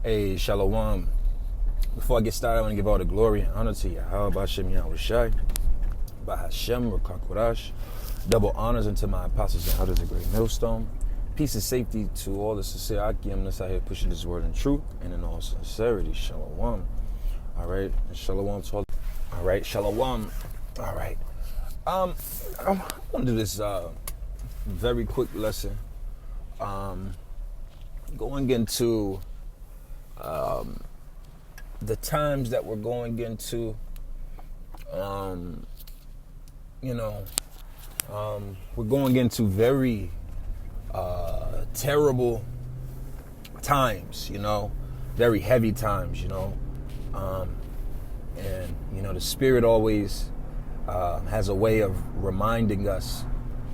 Hey, Shalom. Before I get started, I want to give all the glory and honor to Yahweh B'Hashem Yahushai, B'Hashem Rukakwadash. Double honors unto my apostles and elders of Great Millstone. Peace and safety to all the sincere Akim that's out here pushing this word in truth and in all sincerity. Shalom. All right. Shalom to all. All right. Shalom. All right. I want to do this very quick lesson. Going into the times that we're going into, we're going into very terrible times, very heavy times, and the Spirit always has a way of reminding us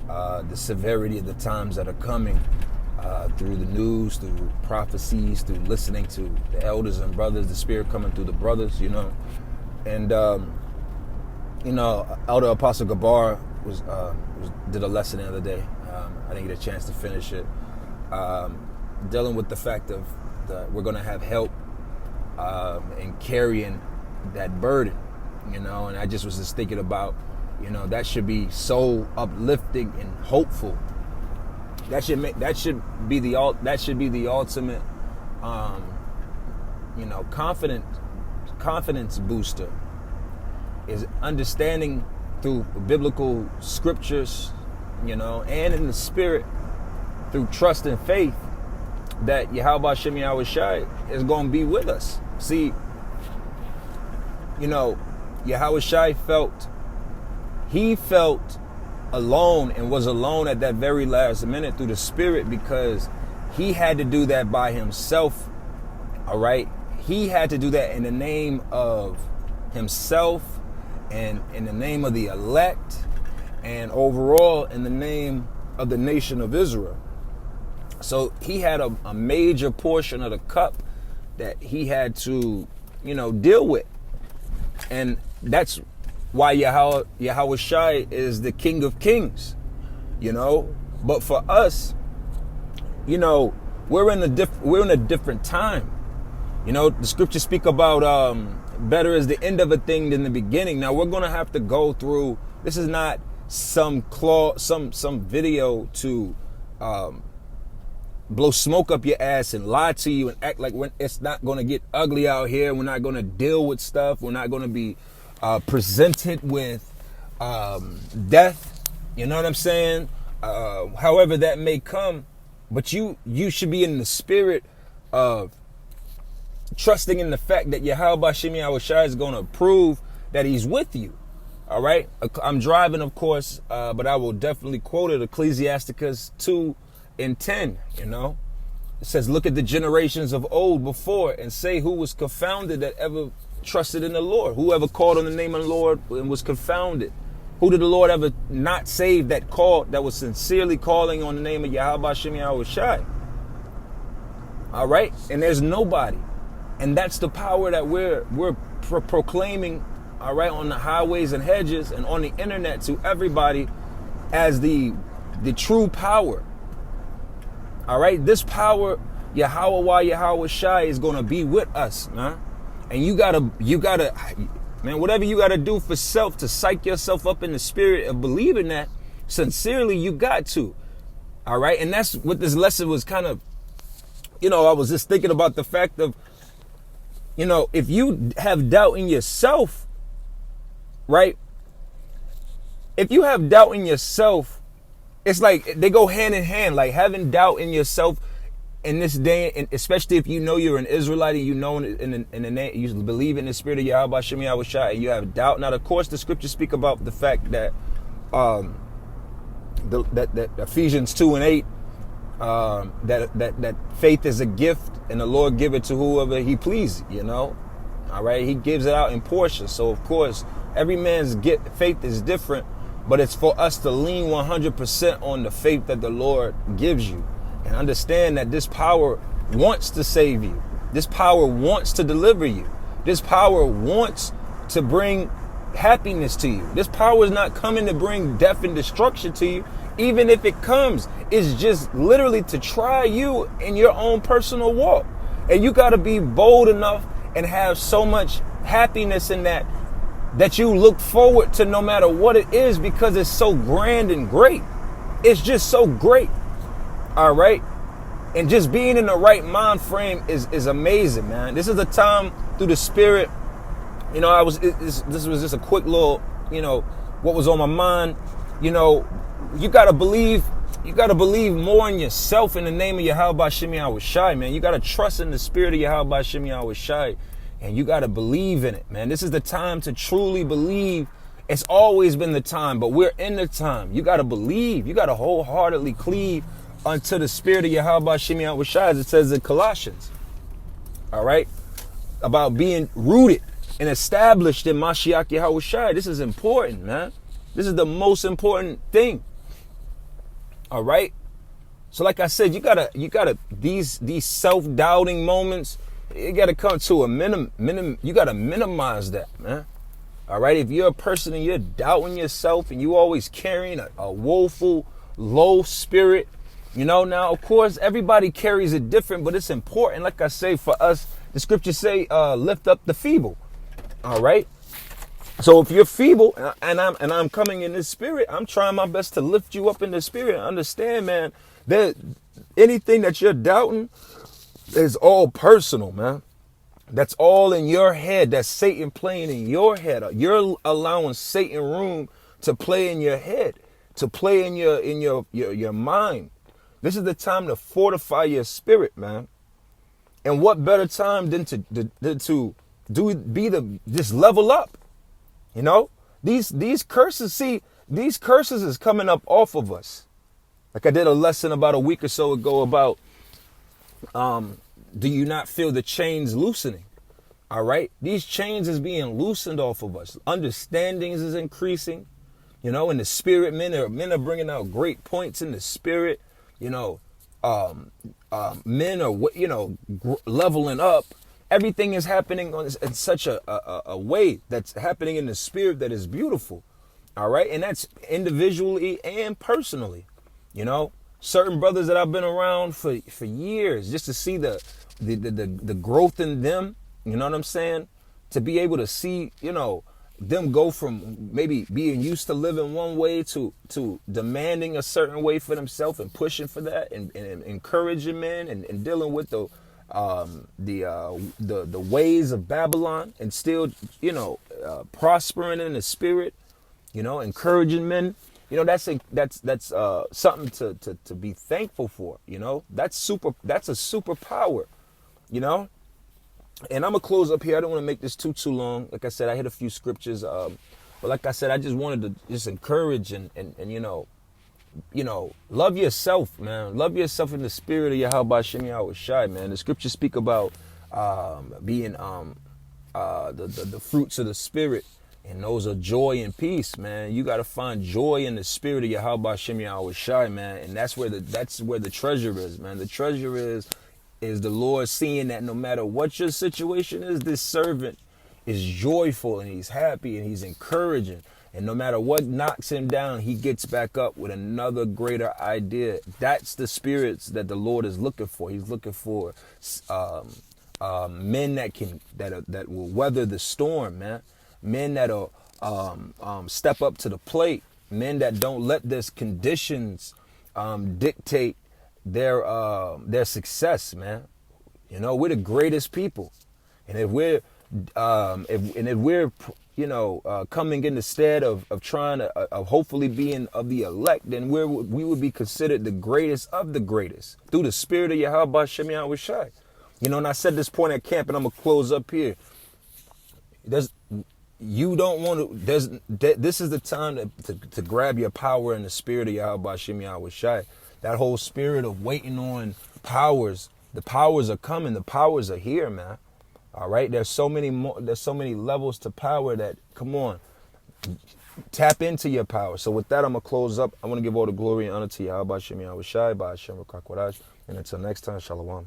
the severity of the times that are coming through the news, through prophecies, through listening to the elders and brothers, the Spirit coming through the brothers, and Elder Apostle Gabar did a lesson the other day. I didn't get a chance to finish it, dealing with the fact of that we're going to have help in carrying that burden, and I just was just thinking about, that should be so uplifting and hopeful. That should be the ultimate, confidence booster, is understanding through biblical scriptures, and in the Spirit, through trust and faith, that Yahweh Hashem Yahushai is going to be with us. See, Yahushai felt alone, and was alone at that very last minute through the Spirit, because he had to do that by himself. All right, he had to do that in the name of himself, and in the name of the elect, and overall in the name of the nation of Israel. So he had a major portion of the cup that he had to deal with, and that's why Yahushai is the King of Kings, But for us, we're in a different time. The scriptures speak about better is the end of a thing than the beginning. Now we're gonna have to go through. This is not some video to blow smoke up your ass and lie to you and act like it's not gonna get ugly out here. We're not gonna deal with stuff. We're not gonna be presented with death, you know what I'm saying? However that may come, but you should be in the spirit of trusting in the fact that Yahweh Hashem Yahushai is going to prove that he's with you. All right? I'm driving, of course, but I will definitely quote it, Ecclesiasticus 2:10, It says, look at the generations of old before and say who was confounded that ever trusted in the Lord. Whoever called on the name of the Lord and was confounded. Who did the Lord ever not save that called, that was sincerely calling on the name of Yahweh Hashem Yahushai? All right? And there's nobody. And that's the power that we're proclaiming, all right, on the highways and hedges and on the internet to everybody as the true power. All right? This power, Yahushai is going to be with us, man. And you gotta, man, whatever you gotta do for self to psych yourself up in the spirit of believing that sincerely, you got to. All right. And that's what this lesson was kind of, I was just thinking about the fact of, if you have doubt in yourself, right? If you have doubt in yourself, it's like they go hand in hand, like having doubt in yourself in this day, and especially if you're an Israelite, and in the name, you believe in the spirit of Yahweh Hashem Yahushai, and you have doubt. Now, of course, the scriptures speak about the fact that that Ephesians 2:8, that faith is a gift, and the Lord give it to whoever He pleases. All right, He gives it out in portions. So, of course, every man's faith is different, but it's for us to lean 100% on the faith that the Lord gives you. And understand that this power wants to save you. This power wants to deliver you. This power wants to bring happiness to you. This power is not coming to bring death and destruction to you. Even if it comes, it's just literally to try you in your own personal walk. And you got to be bold enough and have so much happiness in that you look forward to no matter what it is, because it's so grand and great. It's just so great. All right. And just being in the right mind frame is amazing, man. This is a time through the Spirit. You know, this was just a quick little, you know, what was on my mind. You know, you got to believe more in yourself in the name of Yahweh Shem Yahweh Shai, man. You got to trust in the Spirit of Yahweh Shem Yahweh Shai, and you got to believe in it, man. This is the time to truly believe. It's always been the time, but we're in the time. You got to believe. You got to wholeheartedly cleave unto the Spirit of Yahweh Shem Yahweh Shai, as it says in Colossians. All right? About being rooted and established in Mashiach Yahweh Shai. This is important, man. This is the most important thing. All right? So like I said, you gotta these self-doubting moments, you gotta come to a minimum. You gotta minimize that, man. All right? If you're a person and you're doubting yourself and you always carrying a woeful, low spirit, you know, now, of course, everybody carries it different, but it's important. Like I say, for us, the scriptures say, lift up the feeble. All right. So if you're feeble and I'm coming in this spirit, I'm trying my best to lift you up in the spirit. Understand, man, that anything that you're doubting is all personal, man. That's all in your head. That's Satan playing in your head. You're allowing Satan room to play in your head, to play in your mind. This is the time to fortify your spirit, man. And what better time than to just level up? You know, these curses. See, these curses is coming up off of us. Like I did a lesson about a week or so ago about, do you not feel the chains loosening? All right, these chains is being loosened off of us. Understandings is increasing. You know, in the spirit, men are bringing out great points in the spirit. You know, men are, you know, leveling up. Everything is happening in such a way that's happening in the spirit that is beautiful. All right. And that's individually and personally. You know, certain brothers that I've been around for years, just to see the growth in them. You know what I'm saying? To be able to see, you know, them go from maybe being used to living one way to demanding a certain way for themselves and pushing for that and encouraging men and dealing with the ways of Babylon and still, you know, prospering in the spirit, you know, encouraging men. You know, that's something to be thankful for. You know, that's a superpower, you know. And I'm going to close up here. I don't want to make this too long. Like I said, I hit a few scriptures. But like I said, I just wanted to just encourage and you know, love yourself, man. Love yourself in the spirit of Yahweh Shem Yahweh Shai, man. The scriptures speak about being the fruits of the spirit. And those are joy and peace, man. You got to find joy in the spirit of Yahweh Shem Yahweh Shai, man. And that's where the treasure is, man. The treasure is the Lord seeing that no matter what your situation is, this servant is joyful and he's happy and he's encouraging. And no matter what knocks him down, he gets back up with another greater idea. That's the spirits that the Lord is looking for. He's looking for men that will weather the storm, man. Men that'll step up to the plate. Men that don't let this conditions dictate their success, man. You know, we're the greatest people, and if we're you know, coming in the stead of trying to hopefully being of the elect, then we would be considered the greatest of the greatest through the spirit of Yahweh Shem Yahweh Shai. You know, and I said this point at camp, and I'm gonna close up here. You don't want to. This is the time to grab your power in the spirit of Yahweh Shem Yahweh Shai. That whole spirit of waiting on powers. The powers are coming. The powers are here, man. All right. There's so many levels to power that, come on, tap into your power. So with that, I'm gonna close up. I want to give all the glory and honor to Yahweh Shem Yahweh Shai, by Hashem Rakakwadash. And until next time, Shalom.